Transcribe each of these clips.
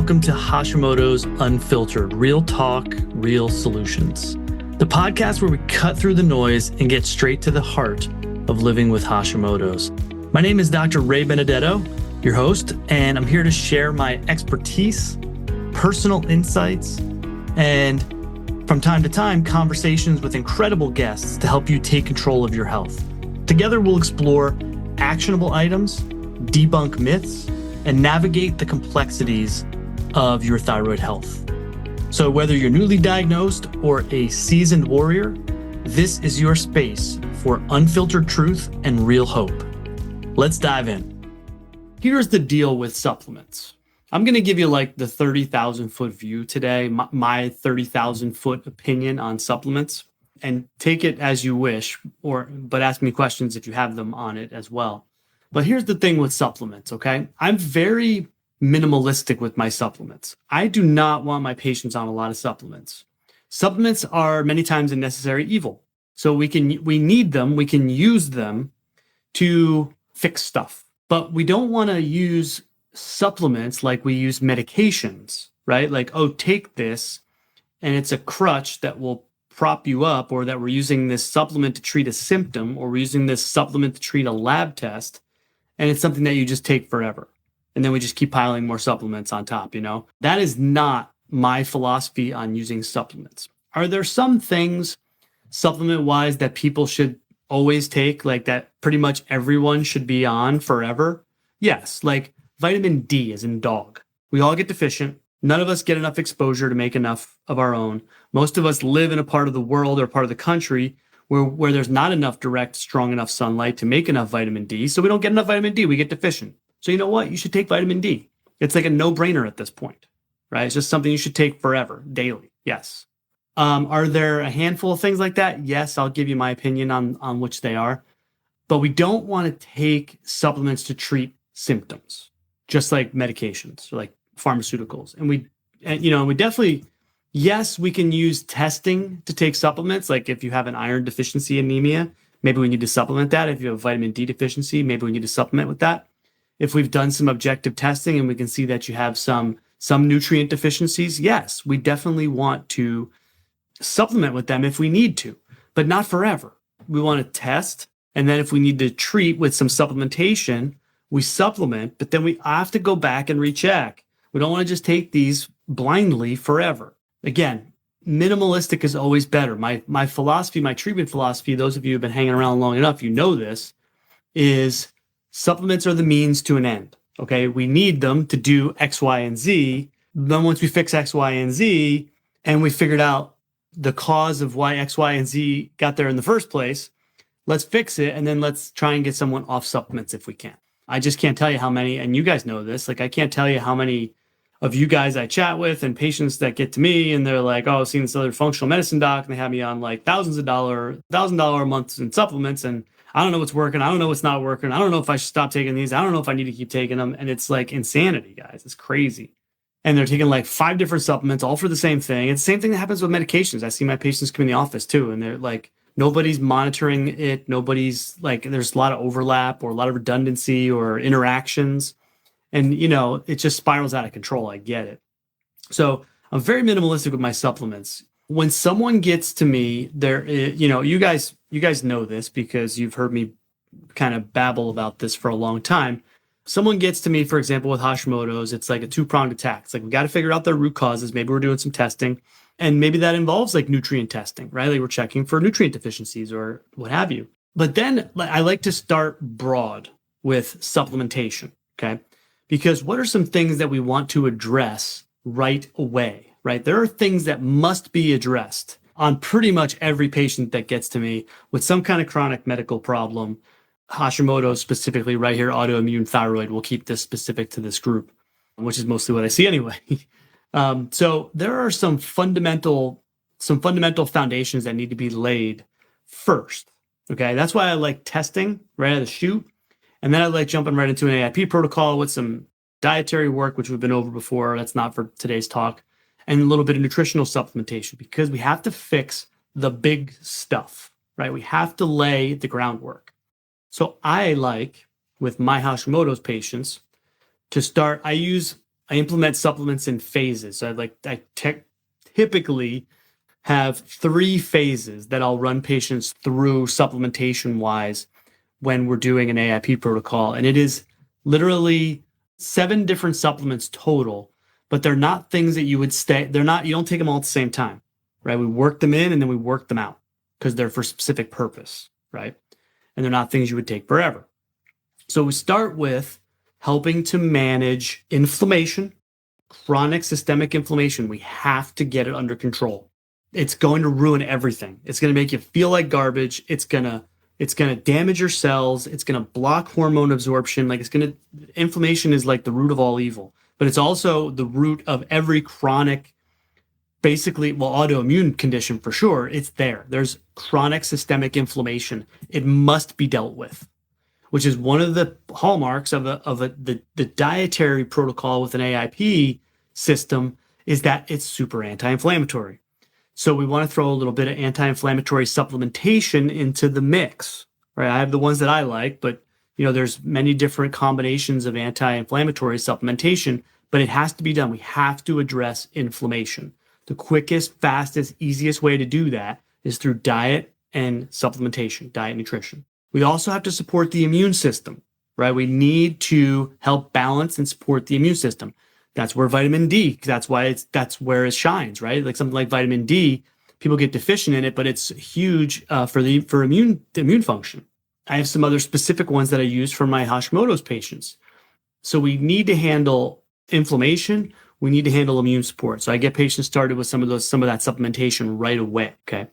welcome to Hashimoto's Unfiltered, real talk, real solutions. The podcast where we cut through the noise and get straight to the heart of living with Hashimoto's. My name is Dr. Ray Benedetto, your host, and I'm here to share my expertise, personal insights, and from time to time, conversations with incredible guests to help you take control of your health. Together, we'll explore actionable items, debunk myths, and navigate the complexities of your thyroid health. So whether you're newly diagnosed or a seasoned warrior, this is your space for unfiltered truth and real hope. Let's dive in. Here's the deal with supplements. I'm going to give you like the 30,000 foot view today, my 30,000 foot opinion on supplements, and take it as you wish, but ask me questions if you have them on it as well. But here's the thing with supplements, okay? I'm very minimalistic with my supplements. I do not want my patients on a lot of supplements. Supplements are many times a necessary evil. So we need them, we can use them to fix stuff. But we don't want to use supplements like we use medications, right? Like, oh, take this, and it's a crutch that will prop you up, or that we're using this supplement to treat a symptom, or we're using this supplement to treat a lab test. And it's something that you just take forever. And then we just keep piling more supplements on top, That is not my philosophy on using supplements. Are there some things supplement-wise that people should always take, like that pretty much everyone should be on forever? Yes, like vitamin D as in dog. We all get deficient. None of us get enough exposure to make enough of our own. Most of us live in a part of the world or part of the country where there's not enough direct, strong enough sunlight to make enough vitamin D. So we don't get enough vitamin D, we get deficient. So you know what? You should take vitamin D. It's like a no-brainer at this point, right? It's just something you should take forever, daily. Yes. Are there a handful of things like that? Yes, I'll give you my opinion on which they are. But we don't want to take supplements to treat symptoms, just like medications or like pharmaceuticals. And we definitely, yes, we can use testing to take supplements. Like if you have an iron deficiency anemia, maybe we need to supplement that. If you have vitamin D deficiency, maybe we need to supplement with that. If we've done some objective testing and we can see that you have some nutrient deficiencies, yes, we definitely want to supplement with them if we need to, but not forever. We want to test, and then if we need to treat with some supplementation, we supplement, but then we have to go back and recheck. We don't want to just take these blindly forever. Again, minimalistic is always better. My philosophy, my treatment philosophy, those of you who have been hanging around long enough, you know this, is supplements are the means to an end. Okay, we need them to do X, Y, and Z. Then once we fix X, Y, and Z, and we figured out the cause of why X, Y, and Z got there in the first place, let's fix it, and then let's try and get someone off supplements if we can. I just can't tell you how many, and you guys know this, like I can't tell you how many of you guys I chat with and patients that get to me and they're like, oh, I've seen this other functional medicine doc and they have me on like $1,000 a month in supplements, and I don't know what's working. I don't know what's not working. I don't know if I should stop taking these. I don't know if I need to keep taking them. And it's like insanity, guys. It's crazy. And they're taking like 5 different supplements, all for the same thing. It's the same thing that happens with medications. I see my patients come in the office too, and they're like, nobody's monitoring it. Nobody's like, there's a lot of overlap or a lot of redundancy or interactions. And, it just spirals out of control. I get it. So I'm very minimalistic with my supplements. When someone gets to me, you guys know this because you've heard me kind of babble about this for a long time. Someone gets to me, for example, with Hashimoto's, it's like a 2-pronged attack. It's like, we got to figure out their root causes. Maybe we're doing some testing, and maybe that involves like nutrient testing, right? Like we're checking for nutrient deficiencies or what have you. But then I like to start broad with supplementation, okay? Because what are some things that we want to address right away, right? There are things that must be addressed on pretty much every patient that gets to me with some kind of chronic medical problem. Hashimoto specifically right here, autoimmune thyroid. We'll keep this specific to this group, which is mostly what I see anyway. So there are some fundamental foundations that need to be laid first. Okay, that's why I like testing right out of the chute. And then I like jumping right into an AIP protocol with some dietary work, which we've been over before. That's not for today's talk. And a little bit of nutritional supplementation, because we have to fix the big stuff, right? We have to lay the groundwork. So I like, with my Hashimoto's patients, to start, I use I implement supplements in phases. So typically have 3 phases that I'll run patients through supplementation wise when we're doing an AIP protocol. And it is literally 7 different supplements total, but they're not things that you don't take them all at the same time, right? We work them in and then we work them out because they're for a specific purpose, right? And they're not things you would take forever. So we start with helping to manage inflammation, chronic systemic inflammation. We have to get it under control. It's going to ruin everything. It's going to make you feel like garbage. It's going to damage your cells. It's going to block hormone absorption. Inflammation is like the root of all evil, but it's also the root of every chronic, autoimmune condition for sure. It's there. There's chronic systemic inflammation. It must be dealt with, which is one of the hallmarks of the dietary protocol with an AIP system, is that it's super anti-inflammatory. So we want to throw a little bit of anti-inflammatory supplementation into the mix, right? I have the ones that I like, but there's many different combinations of anti-inflammatory supplementation, but it has to be done. We have to address inflammation. The quickest, fastest, easiest way to do that is through diet and supplementation, diet, nutrition. We also have to support the immune system, right? We need to help balance and support the immune system. That's where vitamin D, that's where it shines, right? Like something like vitamin D, people get deficient in it, but it's huge for immune function. I have some other specific ones that I use for my Hashimoto's patients. So we need to handle inflammation. We need to handle immune support. So I get patients started with some of that supplementation right away. Okay.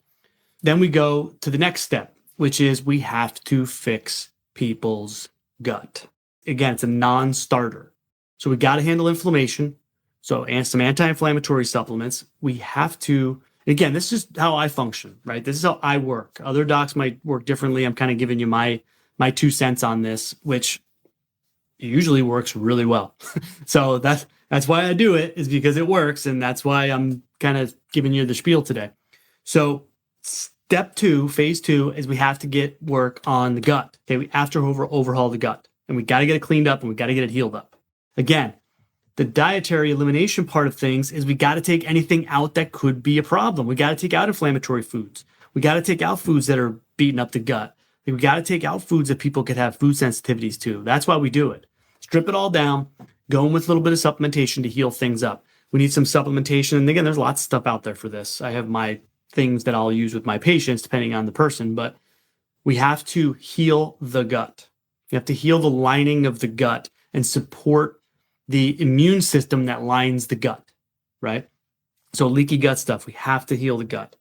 Then we go to the next step, which is we have to fix people's gut. Again, it's a non-starter. So we got to handle inflammation. So, and some anti-inflammatory supplements. We have to, again, this is how I function, right? This is how I work. Other docs might work differently. I'm kind of giving you my 2 cents on this, which usually works really well. So that's why I do it, is because it works. And that's why I'm kind of giving you the spiel today. So step 2, phase 2, is we have to get work on the gut. Okay, we have to overhaul the gut, and we got to get it cleaned up, and we got to get it healed up. Again, the dietary elimination part of things is we got to take anything out that could be a problem. We got to take out inflammatory foods. We got to take out foods that are beating up the gut. We got to take out foods that people could have food sensitivities to. That's why we do it. Strip it all down, go in with a little bit of supplementation to heal things up. We need some supplementation. And again, there's lots of stuff out there for this. I have my things that I'll use with my patients depending on the person, but we have to heal the gut. You have to heal the lining of the gut and support the immune system that lines the gut, right? So leaky gut stuff, we have to heal the gut.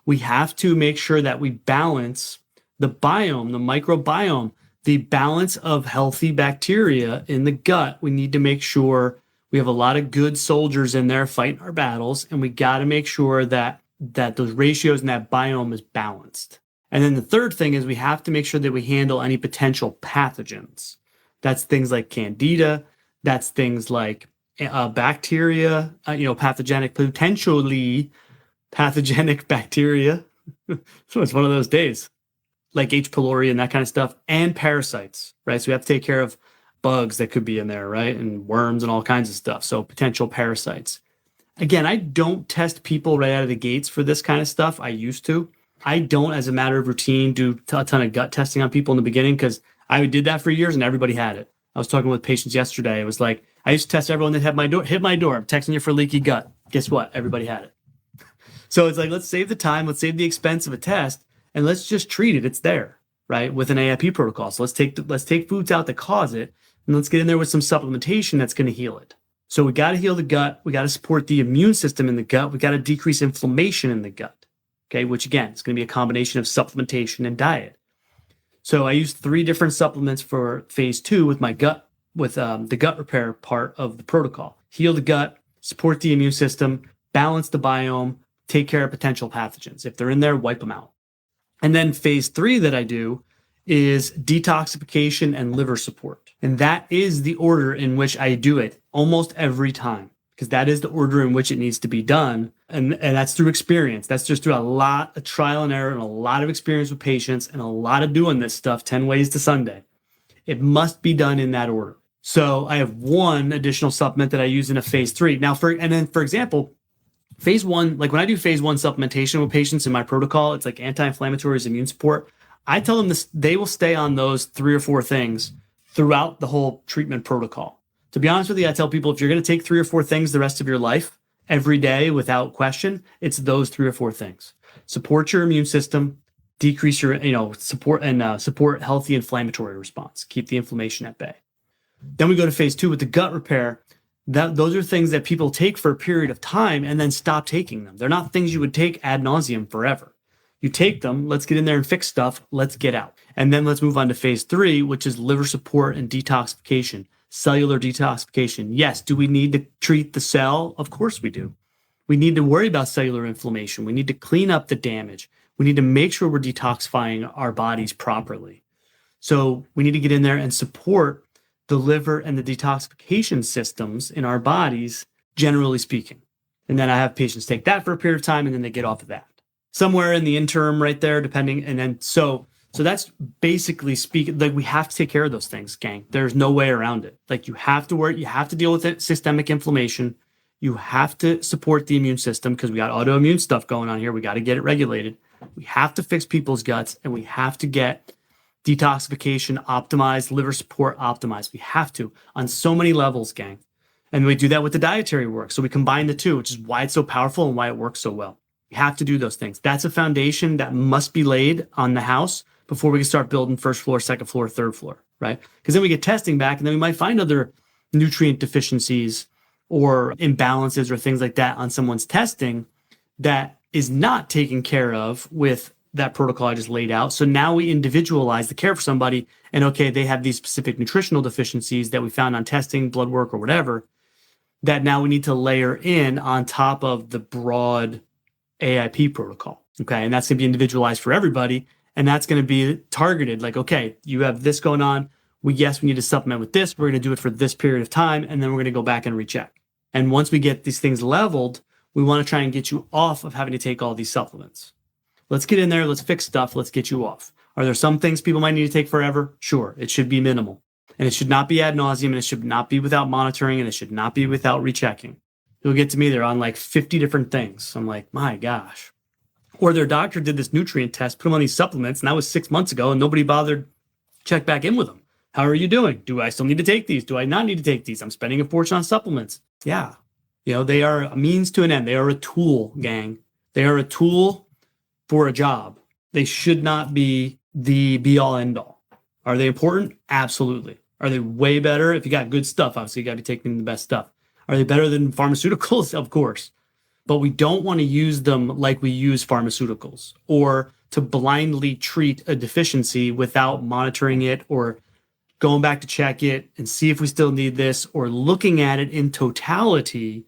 We have to make sure that we balance the biome, the microbiome, the balance of healthy bacteria in the gut. We need to make sure we have a lot of good soldiers in there fighting our battles, and we got to make sure that those ratios and that biome is balanced. And then the third thing is we have to make sure that we handle any potential pathogens. That's things like candida. That's things like bacteria, potentially pathogenic bacteria. So it's one of those days, like H. pylori and that kind of stuff, and parasites, right? So we have to take care of bugs that could be in there, right? And worms and all kinds of stuff. So potential parasites. Again, I don't test people right out of the gates for this kind of stuff. I used to. I don't, as a matter of routine, do a ton of gut testing on people in the beginning because I did that for years and everybody had it. I was talking with patients yesterday. It was like, I used to test everyone that hit my door. I'm texting you for leaky gut. Guess what? Everybody had it. So it's like, let's save the time. Let's save the expense of a test, and let's just treat it. It's there, right? With an AIP protocol. So let's take foods out that cause it, and let's get in there with some supplementation that's going to heal it. So we got to heal the gut. We got to support the immune system in the gut. We got to decrease inflammation in the gut. Okay, which again, is going to be a combination of supplementation and diet. So I used 3 different supplements for phase 2 with my gut, with the gut repair part of the protocol. Heal the gut, support the immune system, balance the biome, take care of potential pathogens. If they're in there, wipe them out. And then phase 3 that I do is detoxification and liver support. And that is the order in which I do it almost every time, because that is the order in which it needs to be done. And that's through experience. That's just through a lot of trial and error and a lot of experience with patients and a lot of doing this stuff 10 ways to Sunday. It must be done in that order. So I have one additional supplement that I use in a phase 3. Now, for example, phase 1, like when I do phase 1 supplementation with patients in my protocol, it's like anti-inflammatories, immune support. I tell them this, they will stay on those 3 or 4 things throughout the whole treatment protocol. To be honest with you, I tell people if you're going to take 3 or 4 things the rest of your life, every day without question, it's those 3 or 4 things. Support your immune system, decrease your, support healthy inflammatory response, keep the inflammation at bay. Then we go to phase 2 with the gut repair. Those are things that people take for a period of time and then stop taking them. They're not things you would take ad nauseum forever. You take them, let's get in there and fix stuff, let's get out. And then let's move on to phase 3, which is liver support and detoxification, cellular detoxification. Yes, do we need to treat the cell? Of course we do. We need to worry about cellular inflammation. We need to clean up the damage. We need to make sure we're detoxifying our bodies properly. So we need to get in there and support the liver and the detoxification systems in our bodies, generally speaking. And then I have patients take that for a period of time and then they get off of that. Somewhere in the interim right there, depending. And then so that's basically speaking, like we have to take care of those things, gang. There's no way around it. Like you have to deal with it, systemic inflammation. You have to support the immune system because we got autoimmune stuff going on here. We got to get it regulated. We have to fix people's guts and we have to get detoxification optimized, liver support optimized. We have to on so many levels, gang. And we do that with the dietary work. So we combine the two, which is why it's so powerful and why it works so well. We have to do those things. That's a foundation that must be laid on the house before we can start building first floor, second floor, third floor, right? Because then we get testing back and then we might find other nutrient deficiencies or imbalances or things like that on someone's testing that is not taken care of with that protocol I just laid out. So now we individualize the care for somebody and okay, they have these specific nutritional deficiencies that we found on testing, blood work or whatever, that now we need to layer in on top of the broad AIP protocol. Okay. And that's going to be individualized for everybody. And that's going to be targeted like, okay, you have this going on. We need to supplement with this. We're going to do it for this period of time. And then we're going to go back and recheck. And once we get these things leveled, we want to try and get you off of having to take all these supplements. Let's get in there. Let's fix stuff. Let's get you off. Are there some things people might need to take forever? Sure. It should be minimal. And it should not be ad nauseum. And it should not be without monitoring. And it should not be without rechecking. You'll get to me, they're on like 50 different things. I'm like, my gosh. Or their doctor did this nutrient test, put them on these supplements, and that was 6 months ago, and nobody bothered to check back in with them. How are you doing? Do I still need to take these? Do I not need to take these? I'm spending a fortune on supplements. Yeah. They are a means to an end. They are a tool, gang. They are a tool for a job. They should not be the be-all, end-all. Are they important? Absolutely. Are they way better? If you got good stuff, obviously you got to be taking the best stuff. Are they better than pharmaceuticals? Of course. But we don't want to use them like we use pharmaceuticals or to blindly treat a deficiency without monitoring it or going back to check it and see if we still need this or looking at it in totality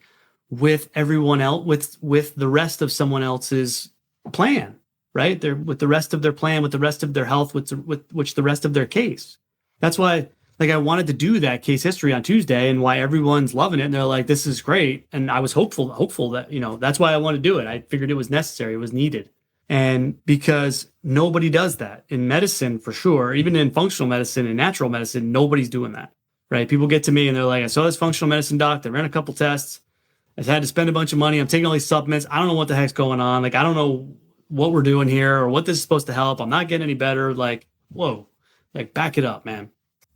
with everyone else, with the rest of someone else's plan, right? With the rest of their plan, with the rest of their health, with the rest of their case. That's why I wanted to do that case history on Tuesday and why everyone's loving it. And they're like, this is great. And I was hopeful that, that's why I want to do it. I figured it was necessary. It was needed. And because nobody does that in medicine for sure, even in functional medicine and natural medicine, nobody's doing that, right? People get to me and they're like, I saw this functional medicine doc. They ran a couple tests. I had to spend a bunch of money. I'm taking all these supplements. I don't know what the heck's going on. I don't know what we're doing here or what this is supposed to help. I'm not getting any better. Whoa, back it up, man.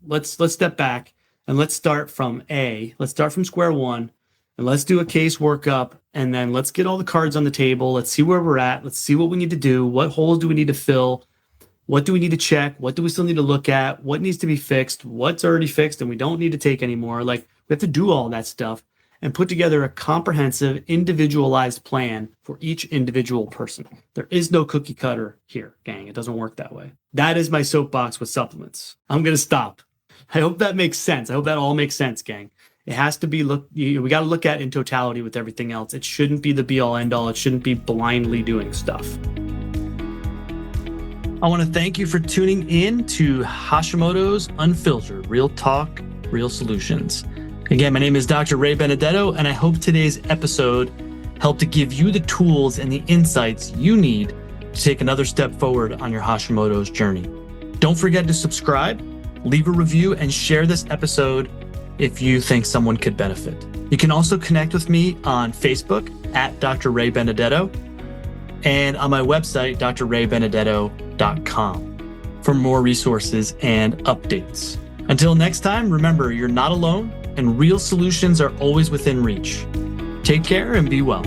Let's step back and let's start from let's start from square one and let's do a case workup and then let's get all the cards on the table. Let's see where we're at. Let's see what we need to do. What holes do we need to fill? What do we need to check? What do we still need to look at? What needs to be fixed? What's already fixed and we don't need to take anymore? We have to do all that stuff and put together a comprehensive, individualized plan for each individual person. There is no cookie cutter here, gang. It doesn't work that way. That is my soapbox with supplements. I'm going to stop. I hope that makes sense. I hope that all makes sense, gang. It has to be we got to look at in totality with everything else. It shouldn't be the be all end all. It shouldn't be blindly doing stuff. I want to thank you for tuning in to Hashimoto's Unfiltered, Real Talk, Real Solutions. Again, my name is Dr. Ray Benedetto, and I hope today's episode helped to give you the tools and the insights you need to take another step forward on your Hashimoto's journey. Don't forget to subscribe, leave a review, and share this episode if you think someone could benefit. You can also connect with me on Facebook at Dr. Ray Benedetto and on my website, drraybenedetto.com, for more resources and updates. Until next time, remember, you're not alone and real solutions are always within reach. Take care and be well.